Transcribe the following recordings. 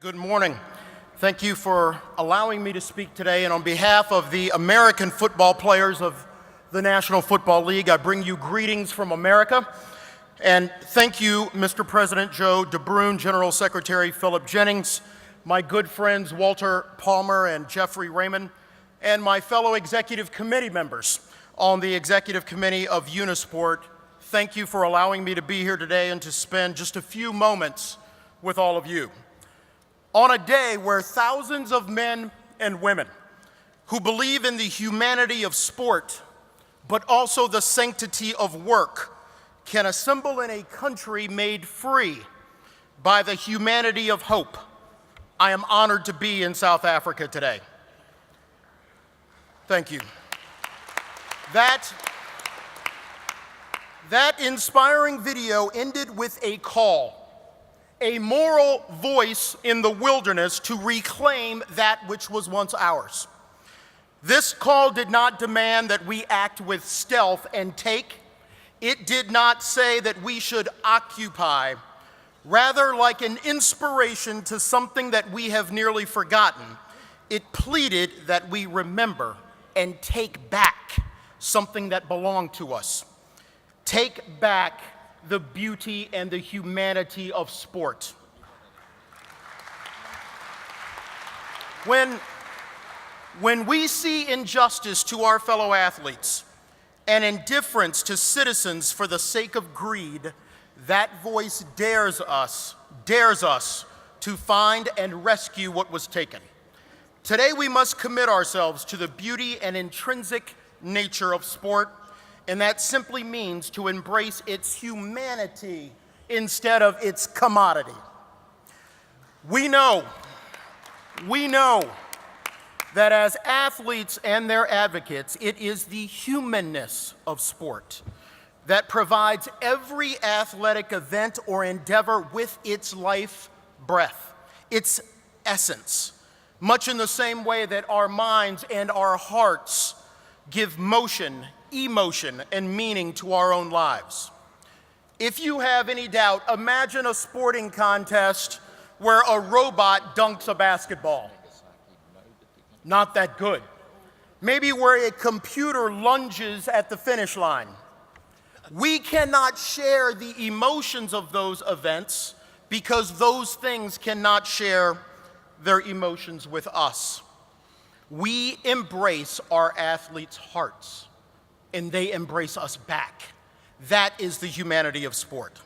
Good morning. Thank you for allowing me to speak today, and on behalf of the American football players of the National Football League, I bring you greetings from America. And thank you, Mr. President Joe DeBruyn, General Secretary Philip Jennings, my good friends Walter Palmer and Jeffrey Raymond, and my fellow executive committee members on the Executive Committee of Unisport. Thank you for allowing me to be here today and to spend just a few moments with all of you. On a day where thousands of men and women who believe in the humanity of sport, but also the sanctity of work, can assemble in a country made free by the humanity of hope, I am honored to be in South Africa today. Thank you. That inspiring video ended with a call, a moral voice in the wilderness to reclaim that which was once ours. This call did not demand that we act with stealth and take. It did not say that we should occupy. Rather, like an inspiration to something that we have nearly forgotten, it pleaded that we remember and take back something that belonged to us. Take back the beauty and the humanity of sport. When we see injustice to our fellow athletes and indifference to citizens for the sake of greed, that voice dares us to find and rescue what was taken. Today we must commit ourselves to the beauty and intrinsic nature of sport, and that simply means to embrace its humanity instead of its commodity. We know that as athletes and their advocates, it is the humanness of sport that provides every athletic event or endeavor with its life breath, its essence, much in the same way that our minds and our hearts give motion, emotion, and meaning to our own lives. If you have any doubt, imagine a sporting contest where a robot dunks a basketball. Not that good. Maybe where a computer lunges at the finish line. We cannot share the emotions of those events because those things cannot share their emotions with us. We embrace our athletes' hearts, and they embrace us back. That is the humanity of sport.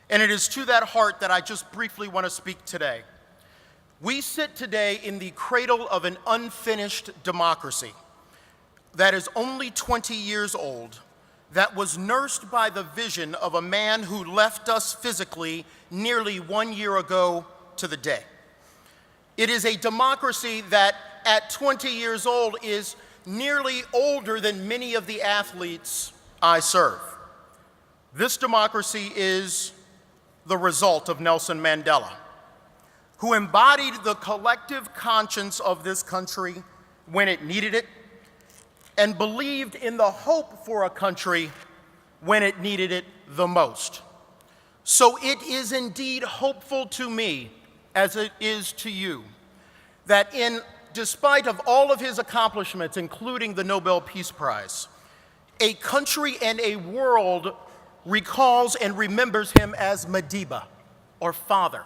And it is to that heart that I just briefly want to speak today. We sit today in the cradle of an unfinished democracy that is only 20 years old, that was nursed by the vision of a man who left us physically nearly 1 year ago to the day. It is a democracy that at 20 years old is nearly older than many of the athletes I serve. This democracy is the result of Nelson Mandela, who embodied the collective conscience of this country when it needed it, and believed in the hope for a country when it needed it the most. So it is indeed hopeful to me, as it is to you, that despite of all of his accomplishments, including the Nobel Peace Prize, a country and a world recalls and remembers him as Madiba, or father.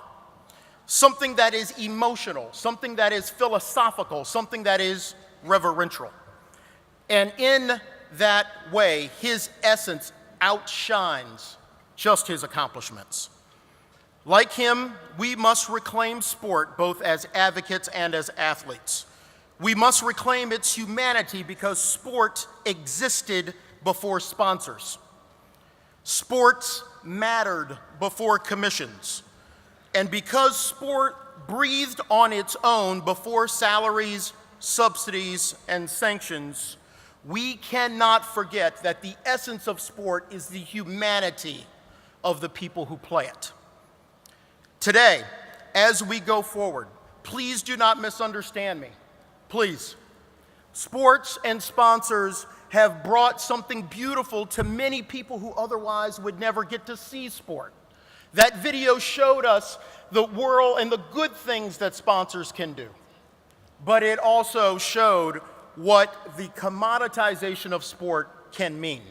Something that is emotional, something that is philosophical, something that is reverential. And in that way, his essence outshines just his accomplishments. Like him, we must reclaim sport both as advocates and as athletes. We must reclaim its humanity because sport existed before sponsors. Sports mattered before commissions. And because sport breathed on its own before salaries, subsidies, and sanctions, we cannot forget that the essence of sport is the humanity of the people who play it. Today, as we go forward, please do not misunderstand me. Please. Sports and sponsors have brought something beautiful to many people who otherwise would never get to see sport. That video showed us the world and the good things that sponsors can do. But it also showed what the commoditization of sport can mean,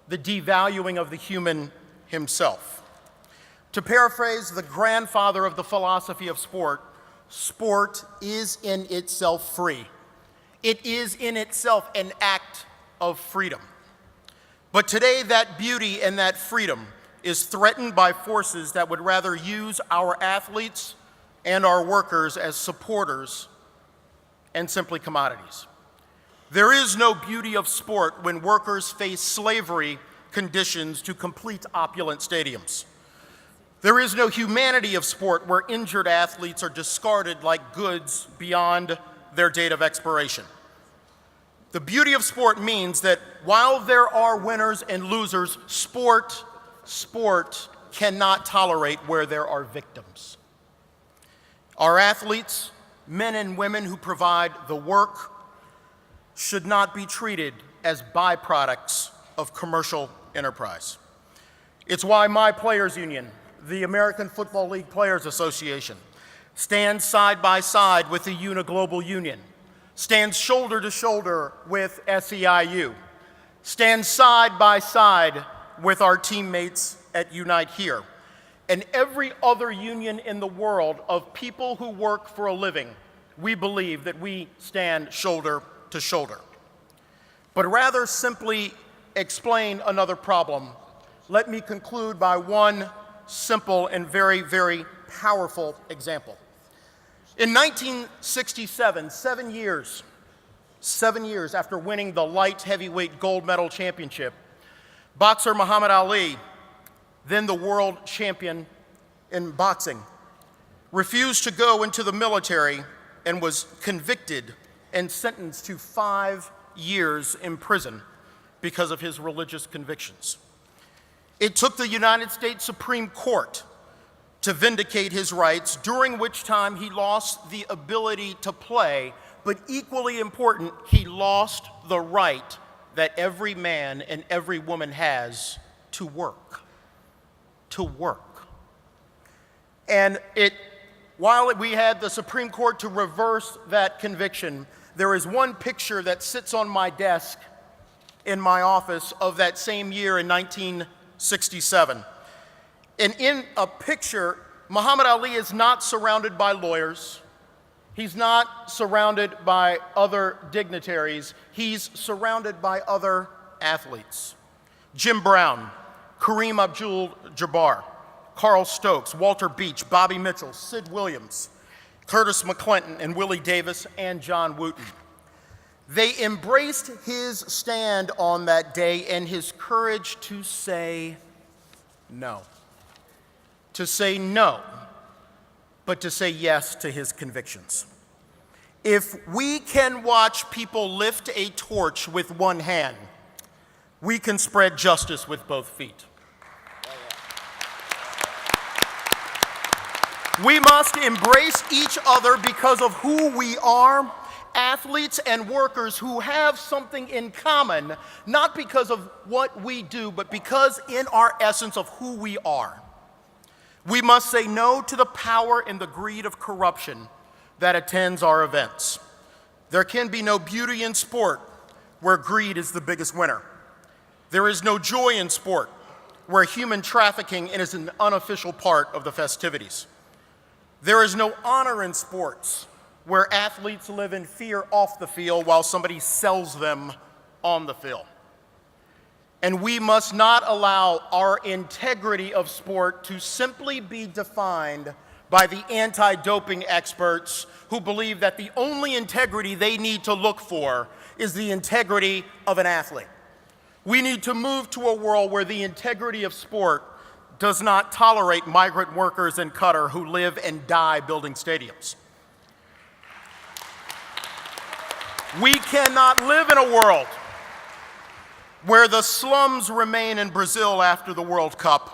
the devaluing of the human himself. To paraphrase the grandfather of the philosophy of sport, sport is in itself free. It is in itself an act of freedom. But today, that beauty and that freedom is threatened by forces that would rather use our athletes and our workers as supporters and simply commodities. There is no beauty of sport when workers face slavery conditions to complete opulent stadiums. There is no humanity of sport where injured athletes are discarded like goods beyond their date of expiration. The beauty of sport means that while there are winners and losers, sport cannot tolerate where there are victims. Our athletes, men and women who provide the work, should not be treated as byproducts of commercial enterprise. It's why my players' union, the American Football League Players Association, stands side by side with the Uniglobal Union, stands shoulder to shoulder with SEIU, stands side by side with our teammates at Unite Here, and every other union in the world of people who work for a living. We believe that we stand shoulder to shoulder. But rather simply explain another problem, let me conclude by one simple and very, very powerful example. In 1967, 7 years after winning the light heavyweight gold medal championship, boxer Muhammad Ali, then the world champion in boxing, refused to go into the military and was convicted and sentenced to 5 years in prison because of his religious convictions. It took the United States Supreme Court to vindicate his rights, during which time he lost the ability to play, but equally important, he lost the right that every man and every woman has to work. To work. And while we had the Supreme Court to reverse that conviction, there is one picture that sits on my desk in my office of that same year in 1967. And in a picture, Muhammad Ali is not surrounded by lawyers. He's not surrounded by other dignitaries. He's surrounded by other athletes. Jim Brown, Kareem Abdul-Jabbar, Carl Stokes, Walter Beach, Bobby Mitchell, Sid Williams, Curtis McClinton, and Willie Davis, and John Wooten. They embraced his stand on that day and his courage to say no. To say no, but to say yes to his convictions. If we can watch people lift a torch with one hand, we can spread justice with both feet. We must embrace each other because of who we are, athletes and workers who have something in common, not because of what we do, but because in our essence of who we are. We must say no to the power and the greed of corruption that attends our events. There can be no beauty in sport where greed is the biggest winner. There is no joy in sport where human trafficking is an unofficial part of the festivities. There is no honor in sports where athletes live in fear off the field while somebody sells them on the field. And we must not allow our integrity of sport to simply be defined by the anti-doping experts who believe that the only integrity they need to look for is the integrity of an athlete. We need to move to a world where the integrity of sport does not tolerate migrant workers in Qatar who live and die building stadiums. We cannot live in a world where the slums remain in Brazil after the World Cup.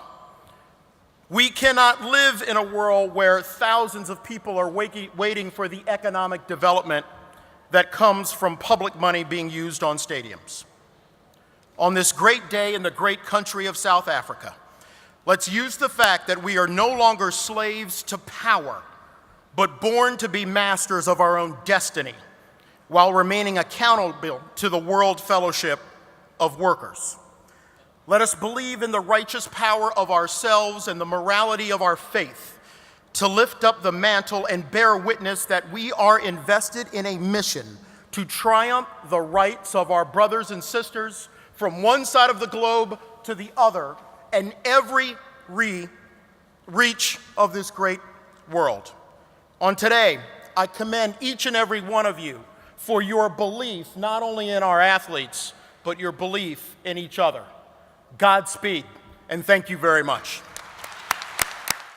We cannot live in a world where thousands of people are waiting for the economic development that comes from public money being used on stadiums. On this great day in the great country of South Africa, Let's use the fact that we are no longer slaves to power, but born to be masters of our own destiny, while remaining accountable to the world fellowship of workers. Let us believe in the righteous power of ourselves and the morality of our faith to lift up the mantle and bear witness that we are invested in a mission to triumph the rights of our brothers and sisters from one side of the globe to the other and every reach of this great world. On today, I commend each and every one of you for your belief not only in our athletes, but your belief in each other. Godspeed, and thank you very much.